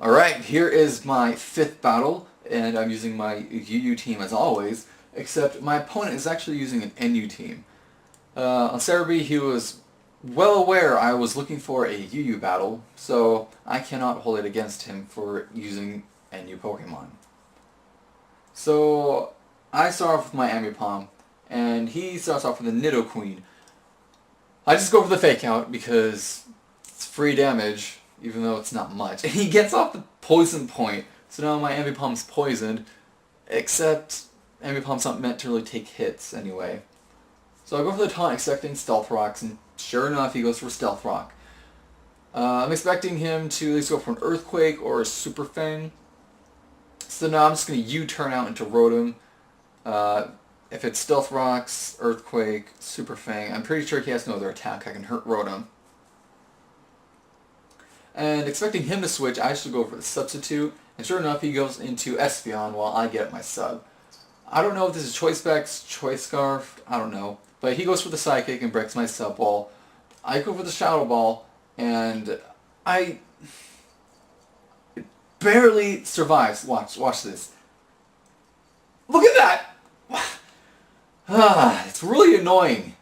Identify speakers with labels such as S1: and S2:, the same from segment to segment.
S1: Alright, here is my 5th battle, and I'm using my UU team as always, except my opponent is actually using an NU team. On Cerebi, he was well aware I was looking for a UU battle, so I cannot hold it against him for using NU Pokemon. So I start off with my Ambipom, and he starts off with a Nidoqueen. I just go for the fake out because it's free damage, even though it's not much. And he gets off the poison point, so now my Ambipom's poisoned, except Ambipom's not meant to really take hits anyway. So I go for the taunt expecting Stealth Rocks, and sure enough he goes for Stealth Rock. I'm expecting him to at least go for an Earthquake or a Super Fang. So now I'm just going to U-turn out into Rotom. If it's Stealth Rocks, Earthquake, Super Fang, I'm pretty sure he has no other attack. I can hurt Rotom. And expecting him to switch, I should go for the Substitute. And sure enough, he goes into Espeon while I get my sub. I don't know if this is Choice Specs, Choice Scarf, I don't know. But he goes for the Psychic and breaks my sub wall. I go for the Shadow Ball, and it barely survives. Watch this. Look at that! It's really annoying.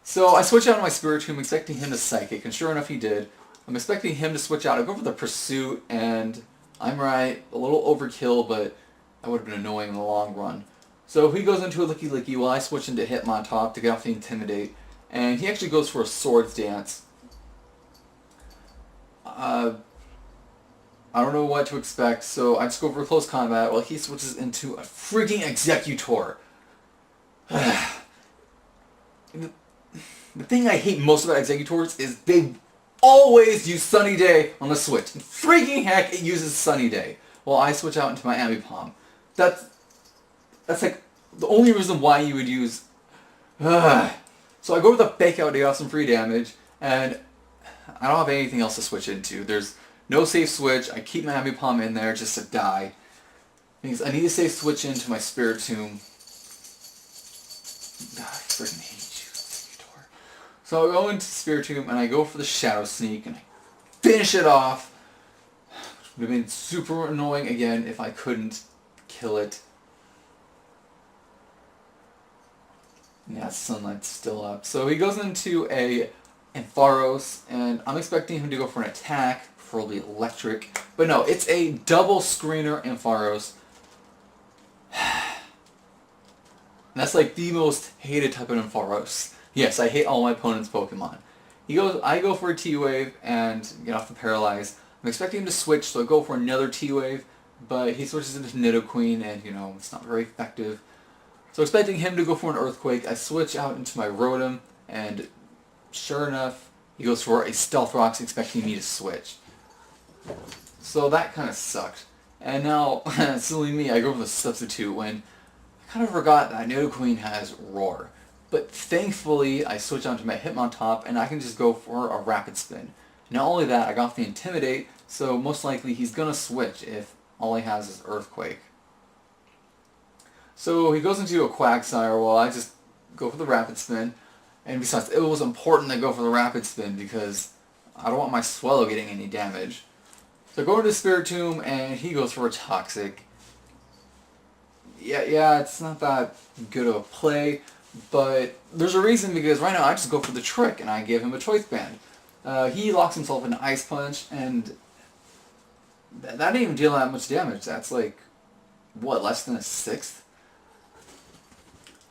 S1: So I switch out on my Spiritomb expecting him to Psychic, and sure enough he did. I'm expecting him to switch out. I go for the Pursuit, and I'm right, a little overkill, but that would have been annoying in the long run. So he goes into a Licky Licky while I switch into Hitmontop to get off the Intimidate, and he actually goes for a Swords Dance. I don't know what to expect, so I just go for close combat while he switches into a freaking Executor. The thing I hate most about Executors is they always use Sunny Day on the Switch. And freaking heck, it uses Sunny Day. While I switch out into my Ambipom. That's like the only reason why you would use... So I go with the Fake Out to get off some free damage, and I don't have anything else to switch into. There's no safe switch. I keep my Ambipom in there just to die. Because I need to safe switch into my Spiritomb. God, I freaking hate you, Executor. So I go into Spiritomb and I go for the Shadow Sneak and I finish it off. Which would have been super annoying again if I couldn't kill it. Yeah, Sunlight's still up. So he goes into a Ampharos, and I'm expecting him to go for an attack, probably electric. But no, it's a double screener Ampharos. That's like the most hated type of Ampharos. Yes, I hate all my opponent's Pokemon. I go for a T-Wave and get off the Paralyze. I'm expecting him to switch, so I go for another T-Wave, but he switches into Nidoqueen, and it's not very effective. So expecting him to go for an Earthquake, I switch out into my Rotom, and sure enough, he goes for a Stealth Rocks, expecting me to switch. So that kind of sucked. And now, silly me, I go for the Substitute when I kind of forgot that Nidoqueen has Roar. But thankfully, I switch onto my Hitmontop, and I can just go for a Rapid Spin. Not only that, I got the Intimidate, so most likely he's going to switch if all he has is Earthquake. So he goes into a Quagsire while I just go for the Rapid Spin. And besides, it was important to go for the Rapid Spin because I don't want my Swellow getting any damage. So I go into Spiritomb and he goes for a Toxic. Yeah, it's not that good of a play, but there's a reason because right now I just go for the Trick and I give him a Choice Band. He locks himself in Ice Punch and that didn't even deal that much damage. That's like, what, less than a sixth?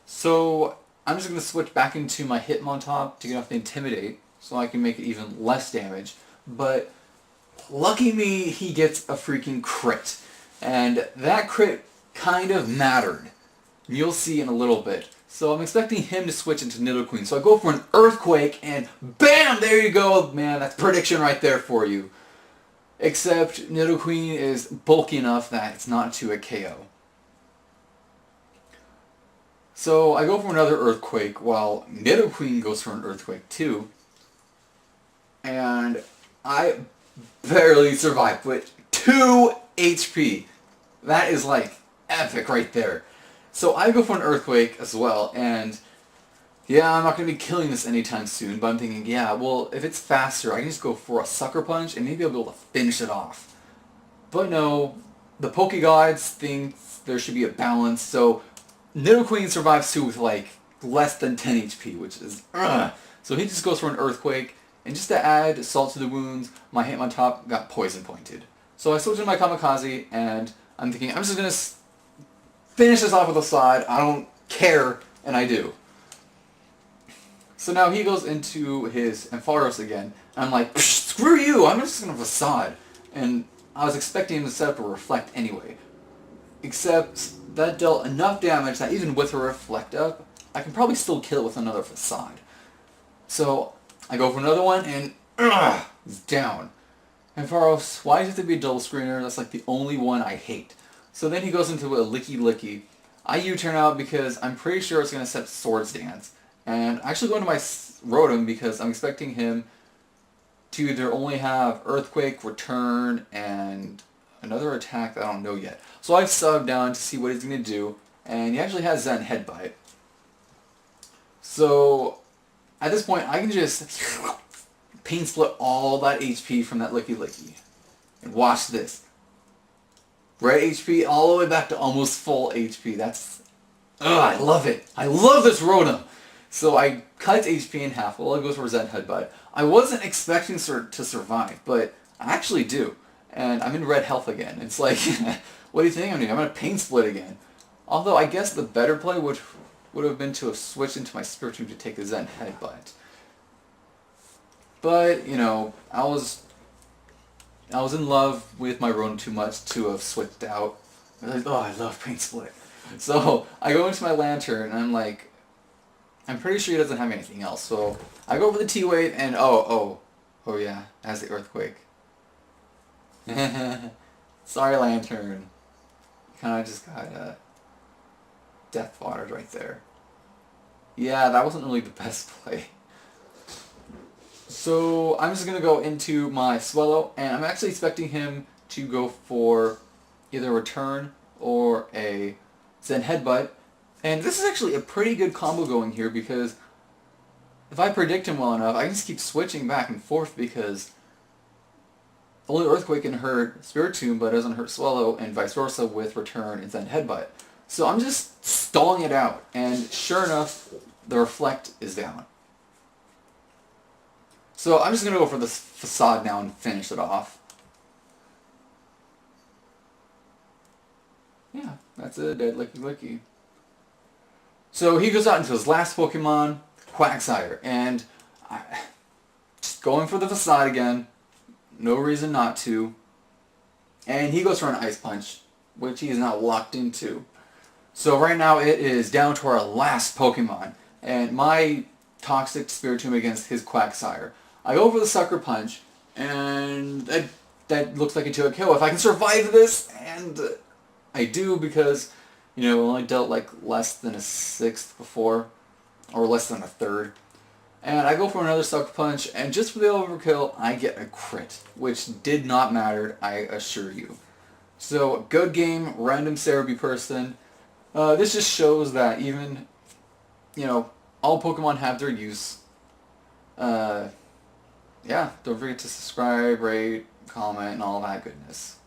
S1: So I'm just going to switch back into my Hitmontop to get off the Intimidate so I can make it even less damage. But lucky me, he gets a freaking crit. And that crit kind of mattered. You'll see in a little bit. So I'm expecting him to switch into Nidoqueen. So I go for an Earthquake and BAM! There you go. Man, that's prediction right there for you. Except Nidoqueen is bulky enough that it's not to a KO. So I go for another Earthquake while Nidoqueen goes for an Earthquake too. And I barely survived with 2 HP. That is like epic right there. So I go for an Earthquake as well, and yeah, I'm not going to be killing this anytime soon, but I'm thinking, yeah, well, if it's faster, I can just go for a Sucker Punch and maybe I'll be able to finish it off. But no, the Pokegods think there should be a balance, so Nidoqueen survives too with like less than 10 HP, which is So he just goes for an Earthquake, and just to add salt to the wounds, my Hitmontop got poison pointed. So I switched to my Kamikaze, and I'm thinking, I'm just going to finish this off with a Facade. I don't care, and I do. So now he goes into his Ampharos again, and I'm like, screw you, I'm just going to Facade. And I was expecting him to set up a Reflect anyway. Except that dealt enough damage that even with a Reflect up, I can probably still kill it with another Facade. So I go for another one, and he's down. Ampharos, why does it have to be a double screener? That's like the only one I hate. So then he goes into a Licky Licky. I U-turn out because I'm pretty sure it's going to set Swords Dance. And I actually go into my Rotom because I'm expecting him to either only have Earthquake, Return, and another attack that I don't know yet. So I subbed down to see what he's going to do, and he actually has Zen Headbutt. So at this point, I can just pain split all that HP from that Licky Licky. And watch this. Red HP all the way back to almost full HP. That's... I love it. I love this Rotom. So I cut its HP in half. Well, it goes for Zen Headbutt. I wasn't expecting to survive, but I actually do. And I'm in red health again. It's like, what do you think I'm doing? I'm going to pain split again. Although I guess the better play would have been to have switched into my Spiritomb to take the Zen Headbutt. But, you know, I was in love with my Rotom too much to have switched out. I was like, oh, I love pain split. So I go into my Lantern, and I'm like, I'm pretty sure he doesn't have anything else. So I go over the T-Wave, and oh yeah, it has the Earthquake. Sorry, Lantern. Kind of just got death watered right there. Yeah, that wasn't really the best play. So I'm just going to go into my Swellow, and I'm actually expecting him to go for either a Return or a Zen Headbutt. And this is actually a pretty good combo going here because if I predict him well enough, I can just keep switching back and forth because only Earthquake can hurt Spiritomb, but it doesn't hurt Swellow, and vice versa with Return and Zen Headbutt. So I'm just stalling it out, and sure enough, the Reflect is down. So I'm just going to go for this Facade now and finish it off. Yeah, that's a dead Licky Licky. So he goes out into his last Pokemon, Quagsire, and just going for the Facade again. No reason not to. And he goes for an Ice Punch, which he is now locked into. So right now it is down to our last Pokemon, and my Toxic Spiritomb against his Quagsire. I go for the Sucker Punch, and that looks like a 2-hit KO. If I can survive this, and I do because, you know, I only dealt like less than a 1/6 before, or less than a 1/3. And I go for another Sucker Punch, and just for the overkill, I get a crit, which did not matter, I assure you. So, good game, random Cerebi person. This just shows that even, you know, all Pokemon have their use. Yeah, don't forget to subscribe, rate, comment, and all that goodness.